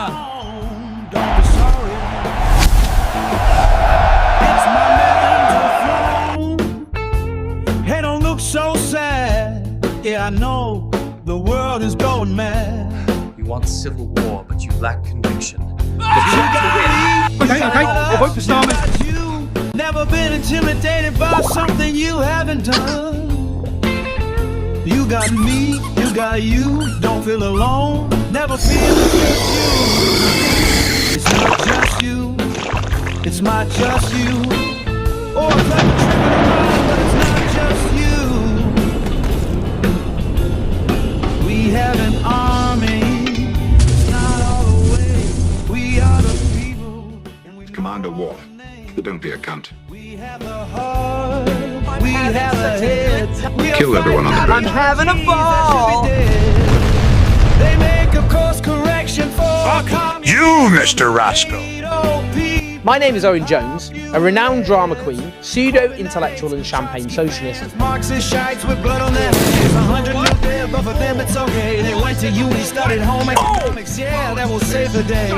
Don't be sorry. It's my mental throne. Hey, don't look so sad. Yeah, I know the world is going mad. You want civil war, but you lack conviction. Okay, I vote for Starman. You never been intimidated by something you haven't done. You got me, you got you. Don't feel alone. Never feel it's just you. It's not just you. It's not just you. Or it's like a trick of the mind, but it's not just you. We have an army. It's not all the way. We are the people. And we Commander Watt, but don't be a cunt. We have the heart. We have the head. Kill everyone on the bridge. I'm having a ball. They make a course correction for You, Mr. Rascal. My name is Owen Jones, a renowned drama queen, pseudo-intellectual and champagne socialist. Marxist shites with blood on them. There's 100 new there, but for them it's okay. They went to uni, studied home economics. Yeah, that will save the day.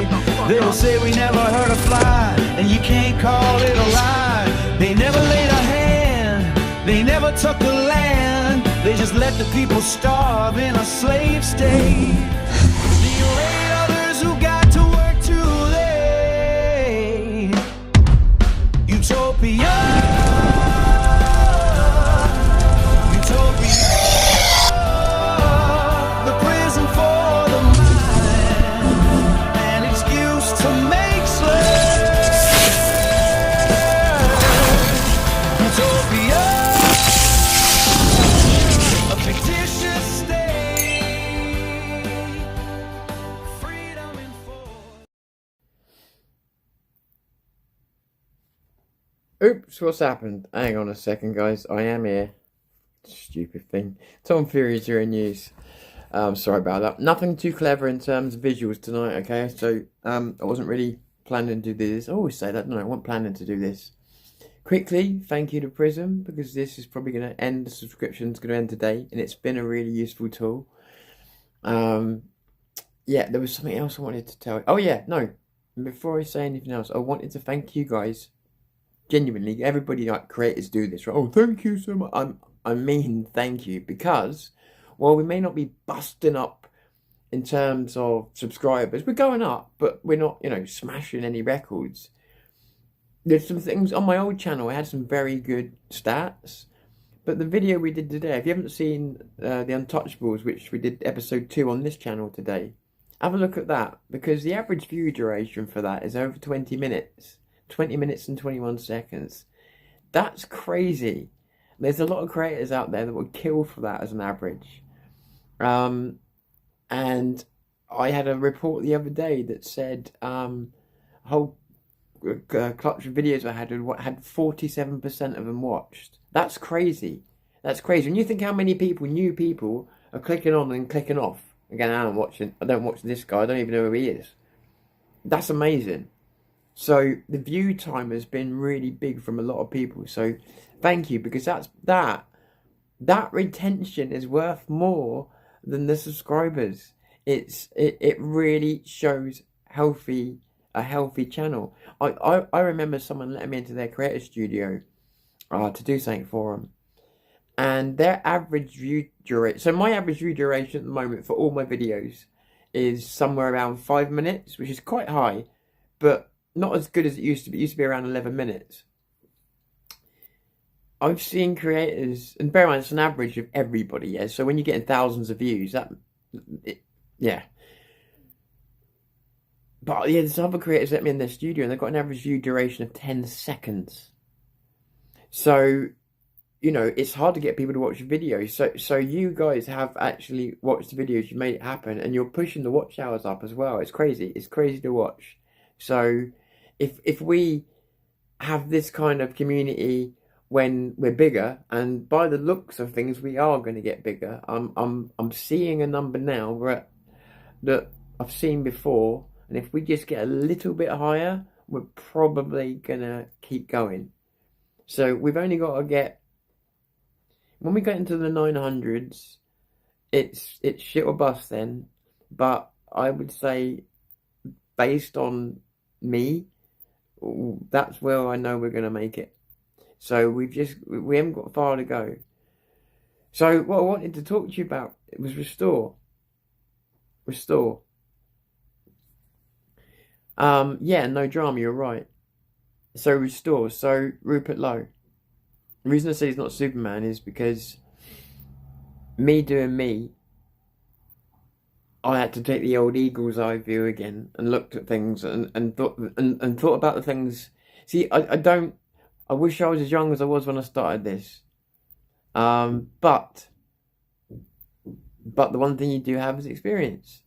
They will say we never heard a fly, and you can't call it a lie. They never laid a hand. They never took the land. They just let the people starve in a slave state. The array others who got to work too late. Utopia. Utopia. The prison for the mind. An excuse to make slaves. Utopia. A fictitious state. Freedom enforced. Oops, what's happened? Hang on a second, guys. I am here. Stupid thing. Tom Fury 0 News. Sorry about that. Nothing too clever in terms of visuals tonight, okay? So, I wasn't really planning to do this. I always say that, no, I wasn't planning to do this. Quickly, thank you to Prism, because this is probably going to end, the subscription's going to end today, and it's been a really useful tool. Yeah, there was something else I wanted to tell you. Oh yeah, no. Before I say anything else, I wanted to thank you guys. Genuinely, everybody, like creators, do this, right? Oh, thank you so much. I mean, thank you, because while we may not be busting up in terms of subscribers, we're going up, but we're not, smashing any records. There's some things on my old channel. I had some very good stats, but the video we did today, if you haven't seen the Untouchables, which we did episode 2 on this channel today, have a look at that, because the average view duration for that is over 20 minutes. 20 minutes and 21 seconds. That's crazy. There's a lot of creators out there that would kill for that as an average. And I had a report the other day that said a whole clutch of videos I had 47% of them watched. That's crazy. That's crazy. When you think how many new people are clicking on and clicking off. Again, I don't watch this guy. I don't even know who he is. That's amazing. So the view time has been really big from a lot of people. So thank you, because that retention is worth more than the subscribers. It really shows a healthy channel. I remember someone letting me into their creator studio to do something for them, and their average view duration. So my average view duration at the moment for all my videos is somewhere around 5 minutes, which is quite high, but not as good as it used to be. It used to be around 11 minutes. I've seen creators, and bear in mind it's an average of everybody, yeah. So when you're getting thousands of views, yeah. But yeah, there's other creators let me in their studio, and they've got an average view duration of 10 seconds. So, it's hard to get people to watch videos. So you guys have actually watched the videos, you made it happen, and you're pushing the watch hours up as well. It's crazy. It's crazy to watch. So if we have this kind of community when we're bigger, and by the looks of things, we are going to get bigger. I'm seeing a number now that I've seen before, and if we just get a little bit higher, we're probably going to keep going. So we've only got to get, when we get into the 900s, it's shit or bust then. But I would say based on me, that's where I know we're going to make it. So we haven't got far to go. So what I wanted to talk to you about was restore. Yeah, no drama, you're right. So restore. So Rupert Lowe. The reason I say he's not Superman is because me doing me, I had to take the old eagle's eye view again and looked at things and thought about the things. See, I wish I was as young as I was when I started this. But the one thing you do have is experience.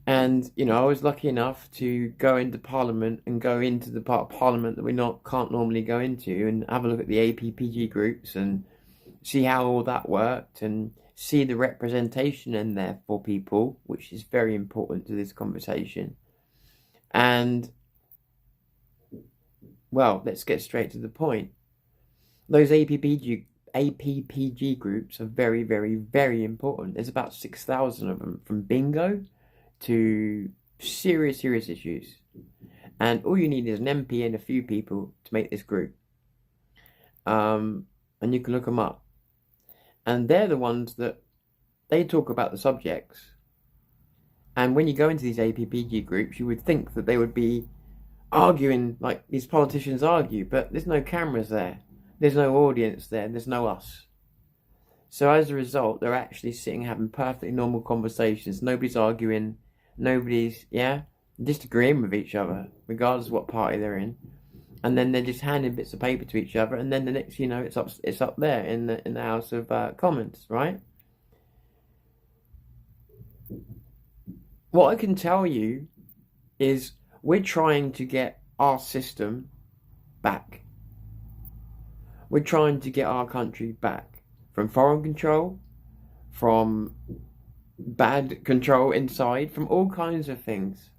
And, you know, I was lucky enough to go into Parliament and go into the part of Parliament that we can't normally go into, and have a look at the APPG groups and see how all that worked and see the representation in there for people, which is very important to this conversation. And, well, let's get straight to the point. Those APPG groups are very, very, very important. There's about 6,000 of them, from bingo to serious issues. And all you need is an MP and a few people to make this group. And you can look them up. And they're the ones that they talk about the subjects. And when you go into these APPG groups, you would think that they would be arguing like these politicians argue, but there's no cameras there. There's no audience there. There's no us. So as a result, they're actually sitting having perfectly normal conversations. Nobody's arguing. Nobody's, just agreeing with each other, regardless of what party they're in. And then they're just handing bits of paper to each other, and then the next, it's up there in the House of Commons, right? What I can tell you is we're trying to get our system back. We're trying to get our country back from foreign control, from bad control inside, from all kinds of things.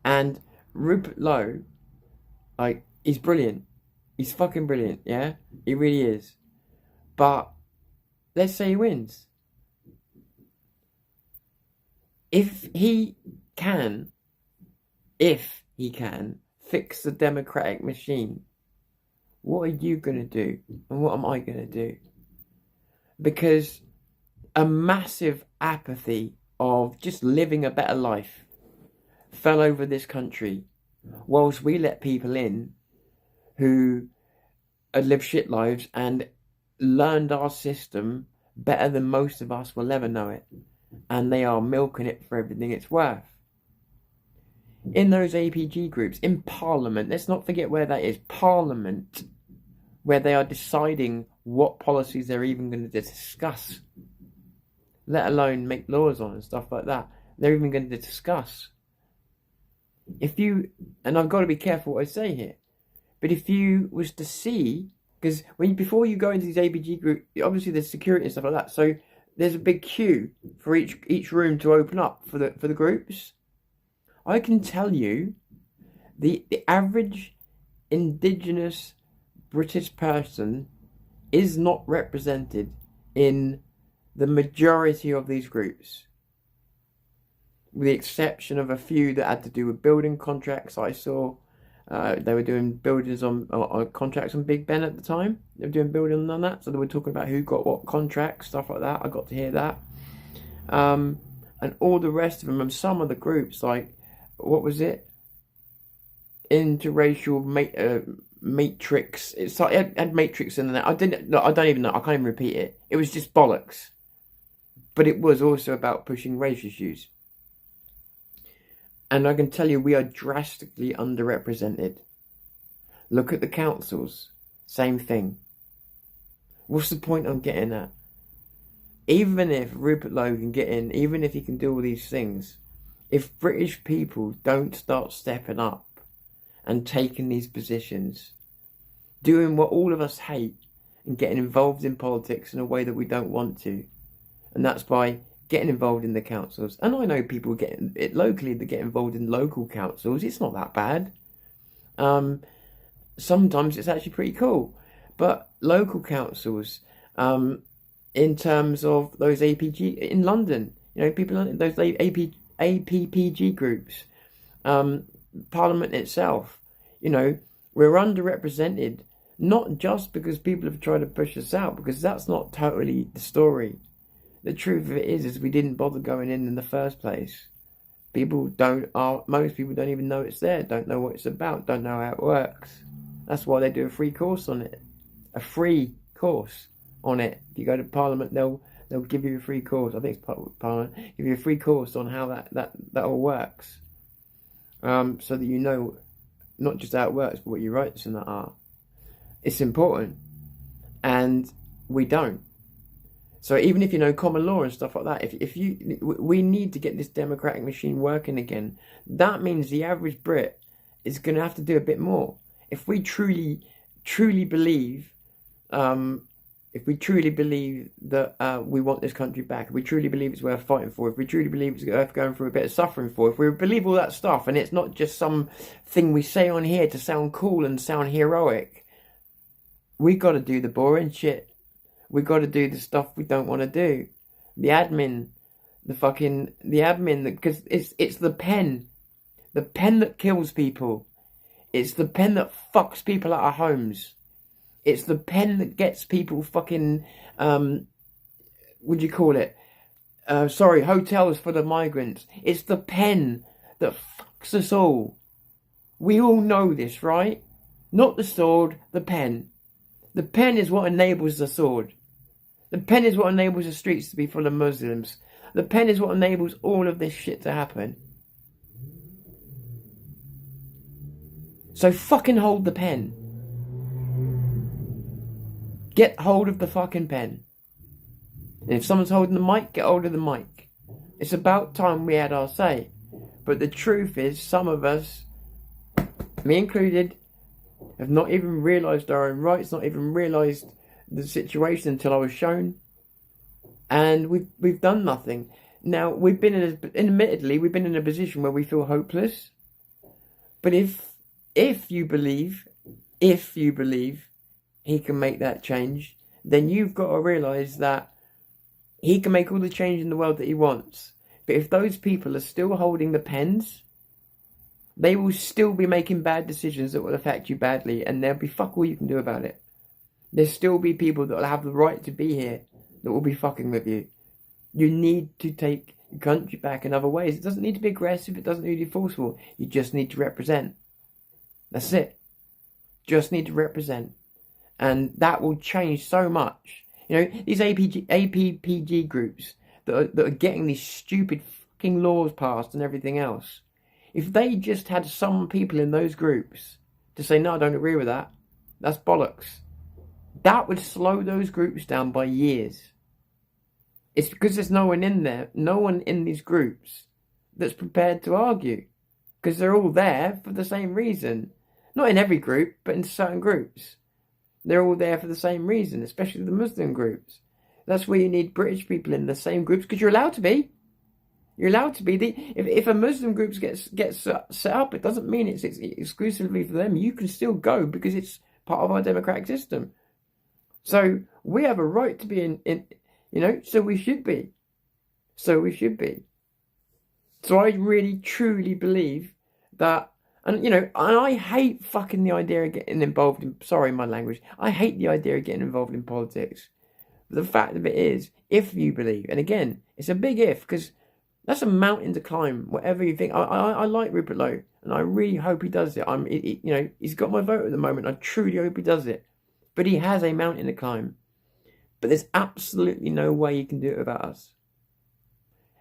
And Rupert Lowe, he's brilliant. He's fucking brilliant, yeah? He really is. But let's say he wins. If he can fix the democratic machine, what are you going to do? And what am I going to do? Because a massive apathy of just living a better life fell over this country, whilst we let people in who had lived shit lives and learned our system better than most of us will ever know it. And they are milking it for everything it's worth. In those APG groups, in Parliament, let's not forget where that is, Parliament, where they are deciding what policies they're even going to discuss, let alone make laws on and stuff like that. They're even going to discuss. And I've got to be careful what I say here, but if you was to see, because before you go into these APG groups, obviously there's security and stuff like that, so there's a big queue for each room to open up for the groups. I can tell you, the average indigenous British person is not represented in the majority of these groups, with the exception of a few that had to do with building contracts. I saw they were doing buildings on contracts on Big Ben at the time. They were doing building on that, so they were talking about who got what contracts, stuff like that. I got to hear that. And all the rest of them, and some of the groups, like, what was it? Interracial matrix. It had matrix in there. I don't even know. I can't even repeat it. It was just bollocks. But it was also about pushing race issues. And I can tell you, we are drastically underrepresented. Look at the councils. Same thing. What's the point I'm getting at? Even if Rupert Lowe can get in, even if he can do all these things, if British people don't start stepping up and taking these positions, doing what all of us hate, and getting involved in politics in a way that we don't want to, and that's by getting involved in the councils. And I know people get it locally that get involved in local councils. It's not that bad. Sometimes it's actually pretty cool. But local councils, in terms of those APG in London, people, those APPG groups, Parliament itself. You know, we're underrepresented, not just because people have tried to push us out, because that's not totally the story. The truth of it is we didn't bother going in the first place. Most people don't even know it's there, don't know what it's about, don't know how it works. That's why they do a free course on it. A free course on it. If you go to Parliament, they'll give you a free course. I think it's Parliament. Give you a free course on how that all works. So that you know not just how it works, but what your rights and that are. It's important. And we don't. So even if you know common law and stuff like that, we need to get this democratic machine working again. That means the average Brit is going to have to do a bit more. If we truly believe, that we want this country back, if we truly believe it's worth fighting for, if we truly believe it's worth going through a bit of suffering for, if we believe all that stuff, and it's not just some thing we say on here to sound cool and sound heroic, we got to do the boring shit. We got to do the stuff we don't want to do. The admin, because it's the pen that kills people. It's the pen that fucks people out of homes. It's the pen that gets people fucking, hotels for the migrants. It's the pen that fucks us all. We all know this, right? Not the sword, the pen. The pen is what enables the sword. The pen is what enables the streets to be full of Muslims. The pen is what enables all of this shit to happen. So fucking hold the pen. Get hold of the fucking pen. And if someone's holding the mic, get hold of the mic. It's about time we had our say. But the truth is, some of us, me included, have not even realised our own rights, not even realised the situation until I was shown. And we've done nothing. Now, admittedly, we've been in a position where we feel hopeless. But if you believe he can make that change, then you've got to realise that he can make all the change in the world that he wants. But if those people are still holding the pens, they will still be making bad decisions that will affect you badly, and there'll be fuck all you can do about it. There'll still be people that will have the right to be here that will be fucking with you. You need to take your country back in other ways. It doesn't need to be aggressive, it doesn't need to be forceful. You just need to represent. That's it. Just need to represent. And that will change so much. You know, these APPG groups that are getting these stupid fucking laws passed and everything else. If they just had some people in those groups to say, no, I don't agree with that, that's bollocks. That would slow those groups down by years. It's because there's no one in there, no one in these groups that's prepared to argue. Because they're all there for the same reason. Not in every group, but in certain groups. They're all there for the same reason, especially the Muslim groups. That's where you need British people in the same groups, because you're allowed to be. You're allowed to be. If a Muslim group gets set up, it doesn't mean it's exclusively for them. You can still go because it's part of our democratic system. So we have a right to be in so we should be. So I really, truly believe that, and I hate fucking the idea of getting involved in, sorry my language, I hate the idea of getting involved in politics. But the fact of it is, if you believe, and again, it's a big if, because that's a mountain to climb, whatever you think. I like Rupert Lowe, and I really hope he does it. He's got my vote at the moment. I truly hope he does it. But he has a mountain to climb. But there's absolutely no way he can do it without us.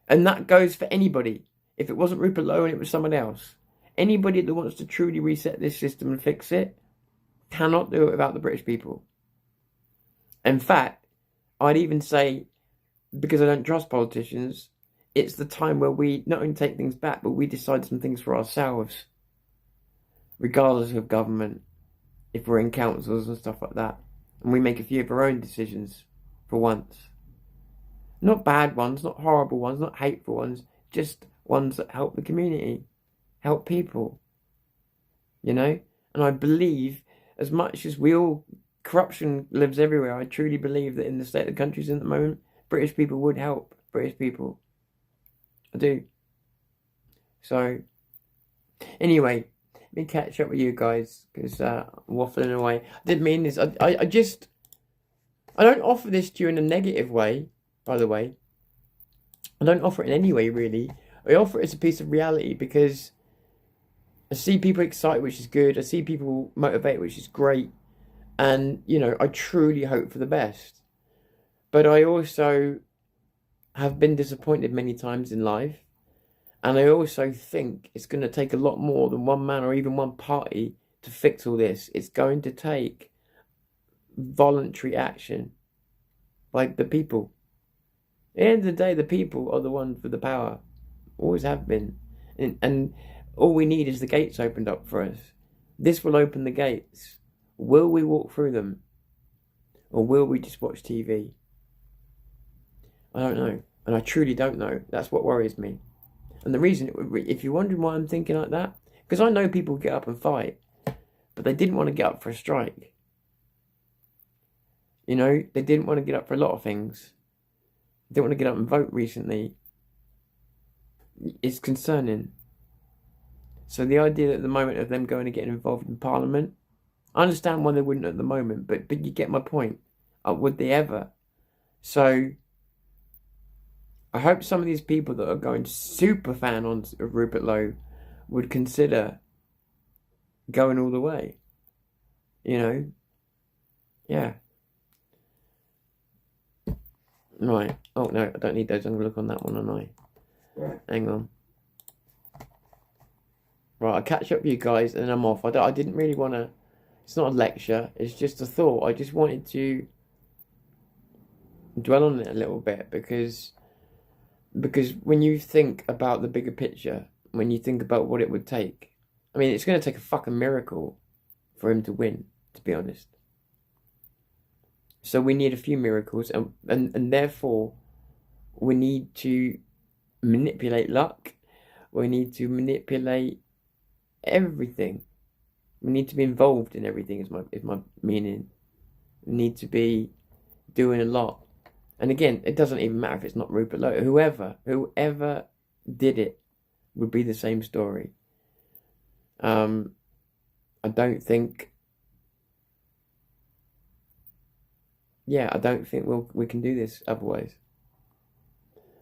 And that goes for anybody. If it wasn't Rupert Lowe and it was someone else, anybody that wants to truly reset this system and fix it cannot do it without the British people. In fact, I'd even say, because I don't trust politicians, it's the time where we not only take things back, but we decide some things for ourselves, regardless of government, if we're in councils and stuff like that. And we make a few of our own decisions for once. Not bad ones, not horrible ones, not hateful ones, just ones that help the community, help people. And I believe, as much as corruption lives everywhere, I truly believe that in the state of the countries in the moment, British people would help British people. I do. So, Anyway, let me catch up with you guys, because I'm waffling away. I didn't mean this. I don't offer this to you in a negative way, by the way. I don't offer it in any way, really. I offer it as a piece of reality, because I see people excited, which is good. I see people motivated, which is great. And, you know, I truly hope for the best. But I also have been disappointed many times in life. And I also think it's going to take a lot more than one man or even one party to fix all this. It's going to take voluntary action by the people. At the end of the day, the people are the ones with the power. Always have been. And all we need is the gates opened up for us. This will open the gates. Will we walk through them? Or will we just watch TV? I don't know. And I truly don't know. That's what worries me. And the reason, if you're wondering why I'm thinking like that, because I know people get up and fight, but they didn't want to get up for a strike. You know, they didn't want to get up for a lot of things. They didn't want to get up and vote recently. It's concerning. So the idea at the moment of them going to get involved in Parliament, I understand why they wouldn't at the moment, but you get my point. Would they ever? So I hope some of these people that are going super fan on Rupert Lowe would consider going all the way. You know? Yeah. Right. Oh, no, I don't need those. I'm going to look on that one, aren't I? Right. Hang on. Right, I'll catch up with you guys and then I'm off. I didn't really want to... It's not a lecture. It's just a thought. I just wanted to dwell on it a little bit because when you think about the bigger picture, when you think about what it would take, I mean, it's going to take a fucking miracle for him to win, to be honest. So we need a few miracles, and therefore we need to manipulate luck. We need to manipulate everything. We need to be involved in everything, is my meaning. We need to be doing a lot. And again, it doesn't even matter if it's not Rupert Lowe. Whoever did it would be the same story. I don't think we can do this otherwise.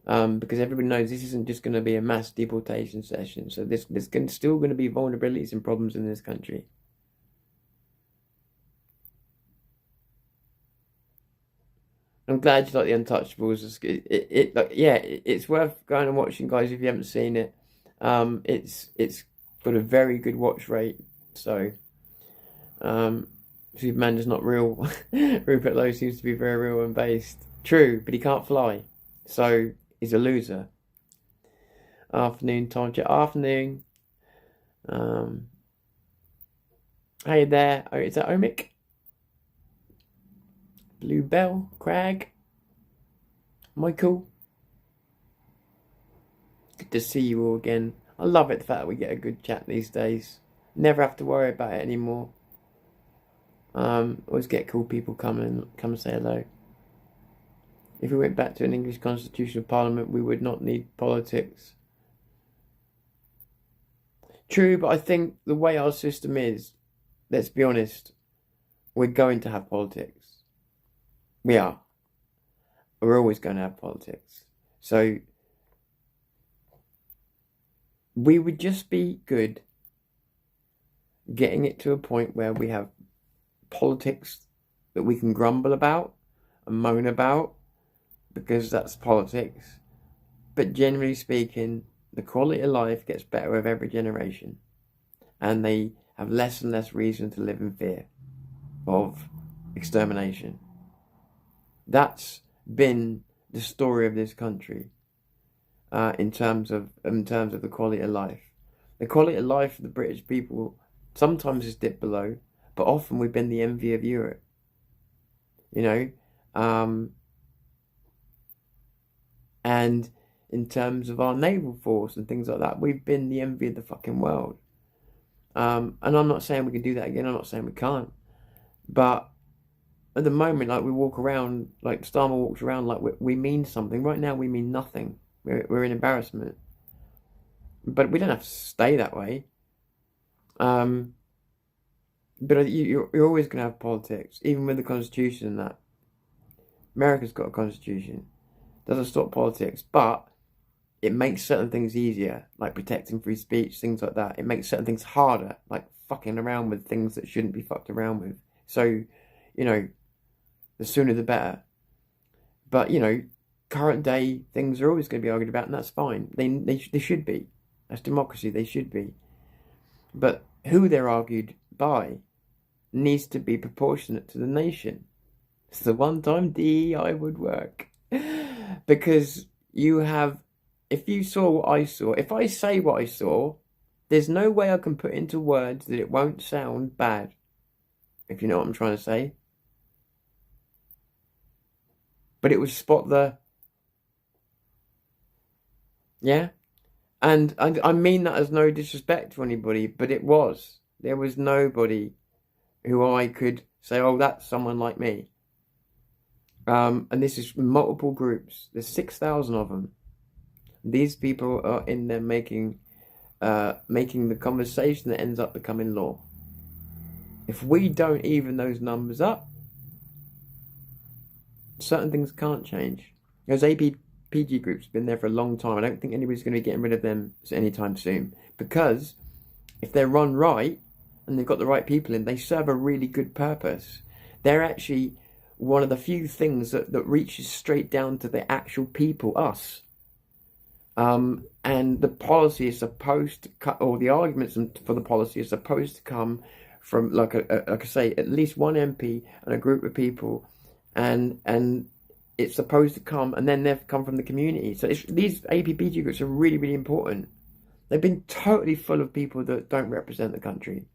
Because everybody knows this isn't just going to be a mass deportation session. So there's still going to be vulnerabilities and problems in this country. I'm glad you like the Untouchables. It's worth going and watching, guys, if you haven't seen it. It's got a very good watch rate. So, Superman is not real. Rupert Lowe seems to be very real and based. True, but he can't fly. So, he's a loser. Afternoon, Tom. Afternoon. Hey there. Oh, is that Omic? Blue Bell, Crag, Michael. Good to see you all again. I love it, the fact that we get a good chat these days. Never have to worry about it anymore. Always get cool people come and say hello. If we went back to an English constitutional parliament, we would not need politics. True, but I think the way our system is, let's be honest, we're going to have politics. We are. We're always going to have politics. So we would just be good getting it to a point where we have politics that we can grumble about and moan about, because that's politics. But generally speaking, the quality of life gets better with every generation. And they have less and less reason to live in fear of extermination. That's been the story of this country in terms of the quality of life. The quality of life of the British people sometimes has dipped below, but often we've been the envy of Europe. You know, and in terms of our naval force and things like that, we've been the envy of the fucking world. And I'm not saying we can do that again. I'm not saying we can't, but at the moment, like, we walk around, like Starmer walks around like we mean something. Right now, we mean nothing. We're an embarrassment. But we don't have to stay that way. But you're always going to have politics, even with the Constitution and that. America's got a Constitution. Doesn't stop politics, but it makes certain things easier, like protecting free speech, things like that. It makes certain things harder, like fucking around with things that shouldn't be fucked around with. So, the sooner the better. But, current day things are always going to be argued about, and that's fine. They should be. That's democracy, they should be. But who they're argued by needs to be proportionate to the nation. It's the one time DEI would work. Because if you saw what I saw, if I say what I saw, there's no way I can put into words that it won't sound bad. If you know what I'm trying to say. But it would spot the... Yeah? And I mean that as no disrespect to anybody, but it was. There was nobody who I could say, oh, that's someone like me. And this is multiple groups. There's 6,000 of them. These people are in there making the conversation that ends up becoming law. If we don't even those numbers up, certain things can't change. Those APPG groups have been there for a long time. I don't think anybody's going to be getting rid of them anytime soon. Because if they're run right, and they've got the right people in, they serve a really good purpose. They're actually one of the few things that reaches straight down to the actual people, us. And the policy is supposed to cut, or the arguments for the policy is supposed to come from, like I say, at least one MP and a group of people, and it's supposed to come, and then they've come from the community. So these APPG groups are really, really important. They've been totally full of people that don't represent the country.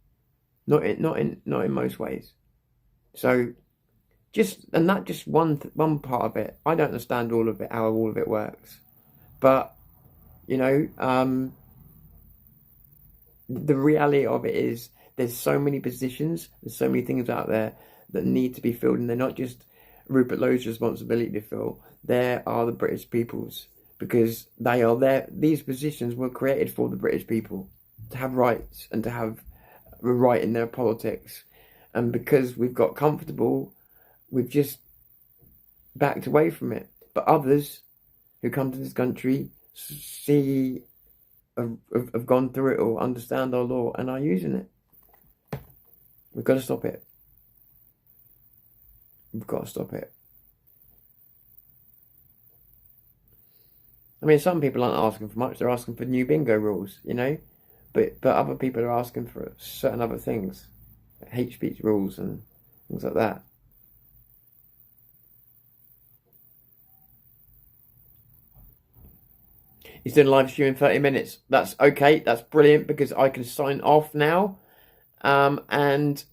Not in most ways. So just one part of it. I don't understand all of it, how all of it works. But the reality of it is there's so many positions, there's so many things out there that need to be filled, and they're not just Rupert Lowe's responsibility to fill. There are the British people's, because they are there. These positions were created for the British people to have rights and to have a right in their politics. And because we've got comfortable, we've just backed away from it. But others who come to this country have gone through it all, understand our law, and are using it. We've got to stop it. We've got to stop it. I mean, some people aren't asking for much. They're asking for new bingo rules, But other people are asking for certain other things. Hate speech rules and things like that. He's doing a live stream in 30 minutes. That's okay. That's brilliant, because I can sign off now. And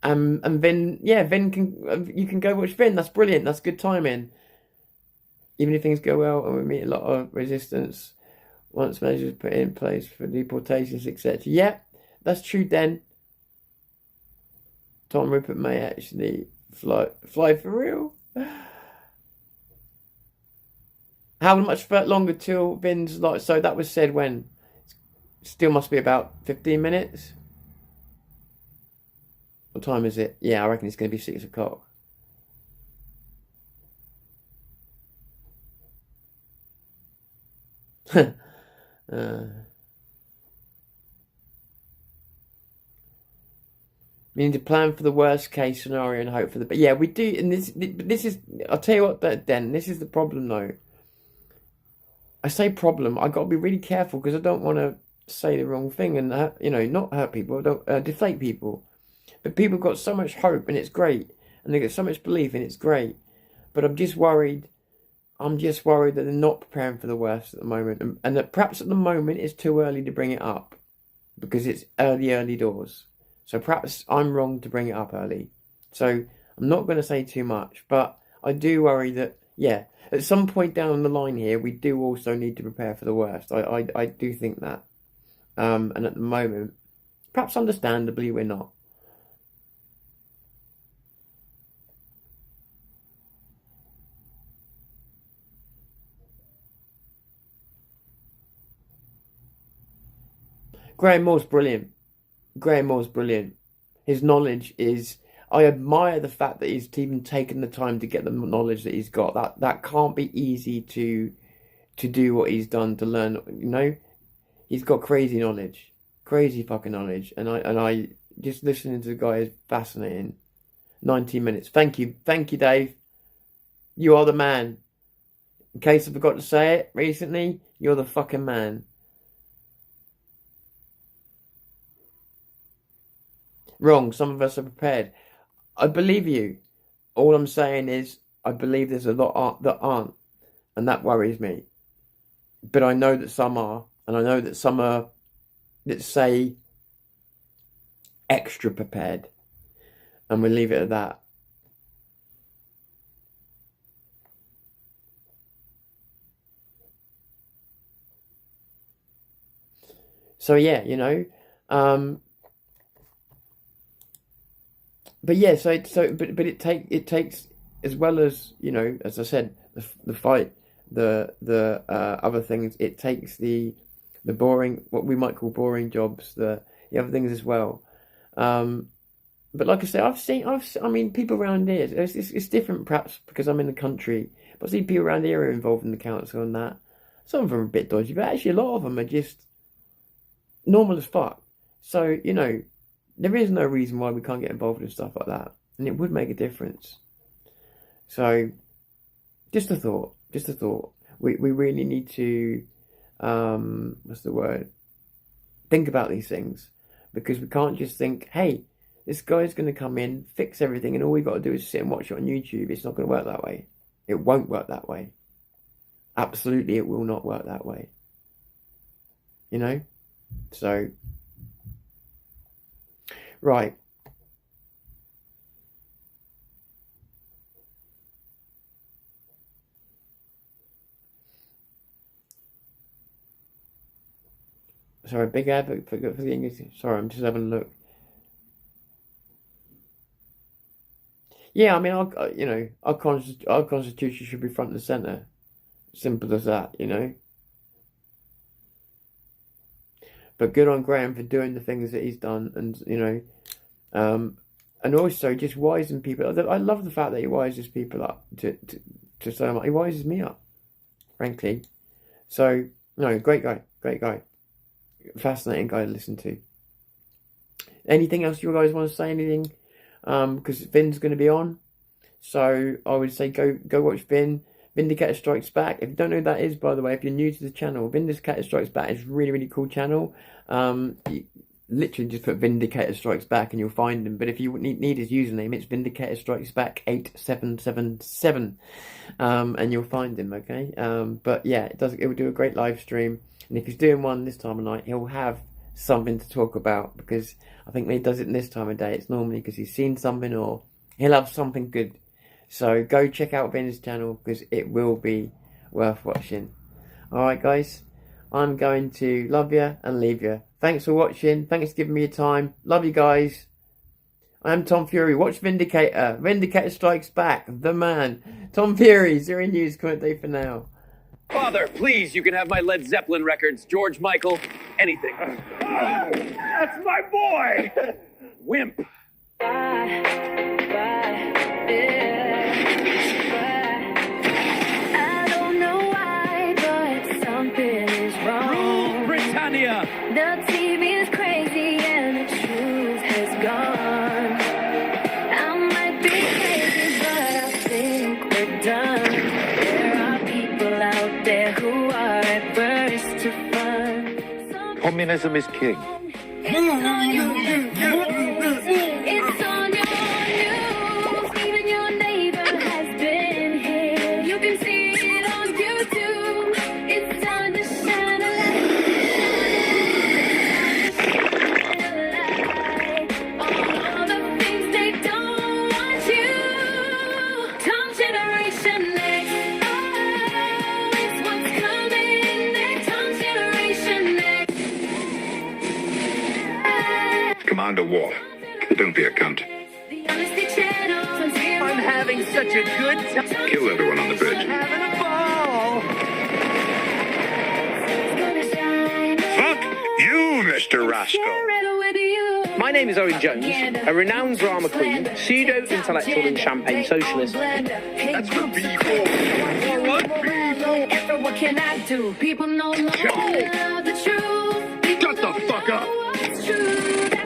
Vin, Vin you can go watch Vin. That's brilliant. That's good timing. Even if things go well and we meet a lot of resistance once measures put in place for deportations, etc. Yeah, that's true, Den. Tom Rupert may actually fly for real. How much longer till Vin's like? So that was said when? Still must be about 15 minutes. What time is it? Yeah, I reckon it's going to be 6 o'clock. We need to plan for the worst case scenario and hope for the... But yeah, we do. And this is... I'll tell you what, Den, this is the problem, though. I say problem. I've got to be really careful, because I don't want to say the wrong thing and, not hurt people. I don't deflate people. But people got so much hope, and it's great. And they get so much belief, and it's great. But I'm just worried that they're not preparing for the worst at the moment. And that perhaps at the moment it's too early to bring it up, because it's early doors. So perhaps I'm wrong to bring it up early. So I'm not going to say too much, but I do worry that, yeah, at some point down the line here, we do also need to prepare for the worst. I do think that. And at the moment, perhaps understandably, we're not. Graham Moore's brilliant. Graham Moore's brilliant. His knowledge is... I admire the fact that he's even taken the time to get the knowledge that he's got. That can't be easy to do what he's done, to learn, you know? He's got crazy knowledge. Crazy fucking knowledge. And I just listening to the guy is fascinating. 19 minutes. Thank you, Dave. You are the man. In case I forgot to say it recently, you're the fucking man. Wrong, some of us are prepared. I believe you. All I'm saying is, I believe there's a lot that aren't, and that worries me. But I know that some are, and I know that some are, let's say, extra prepared. And we'll leave it at that. So yeah, you know, but yeah, but it takes, as well as, you know, as I said, the fight, the other things, it takes the boring, what we might call boring jobs, the other things as well. But like I say, I mean, people around here, it's different perhaps because I'm in the country, but I see people around here are involved in the council and that. Some of them are a bit dodgy, but actually a lot of them are just normal as fuck. So, you know, there is no reason why we can't get involved in stuff like that. And it would make a difference. So, just a thought. We really need to, what's the word? Think about these things. Because we can't just think, hey, this guy's going to come in, fix everything, and all we've got to do is sit and watch it on YouTube. It's not going to work that way. It won't work that way. Absolutely, it will not work that way. You know? So, right. Sorry, big advocate for the English. Sorry, I'm just having a look. Yeah, I mean, our constitution should be front and centre. Simple as that, you know. But good on Graham for doing the things that he's done, and you know, and also just wising people. I love the fact that he wises people up to so much. He wises me up, frankly. So no, great guy, fascinating guy to listen to. Anything else you guys want to say? Anything? Because Vin's going to be on, so I would say go watch Vin. Vindicator Strikes Back. If you don't know who that is, by the way, if you're new to the channel, Vindicator Strikes Back is a really cool channel. You literally just put Vindicator Strikes Back and you'll find him. But if you need his username, it's Vindicator Strikes Back 8777, and you'll find him. Okay. But yeah, it will do a great live stream, and if he's doing one this time of night, he'll have something to talk about, because I think when he does it this time of day, it's normally because he's seen something or he'll have something good. So go check out Vin's channel, because it will be worth watching. Alright guys, I'm going to love you and leave you. Thanks for watching. Thanks for giving me your time. Love you guys. I am Tom Fury. Watch Vindicator. Vindicator Strikes Back. The man. Tom Fury. Zero News. Comment day for now. Father, please, you can have my Led Zeppelin records, George Michael, anything. That's my boy! Wimp. I don't know why, but something is wrong. Rule Britannia! The TV is crazy and the truth has gone. I might be crazy, but I think we're done. There are people out there who are adverse to fun. Communism is king. It's on your news. It's on your news. Even your neighbor has been here. You can see it on YouTube. It's time to shine a light. All the things they don't want you. Tom Generation Next. Oh, it's what's coming next. Tom Generation Next. Commander War. Don't be a cunt. I'm having such a good time. Kill everyone on the bridge. Having a ball. Fuck you, Mr. Rascal. Share it with you. My name is Owen Jones, a renowned drama queen, pseudo-intellectual and champagne socialist. That's for people. What can I do? People know the truth. Shut the fuck up. It's true.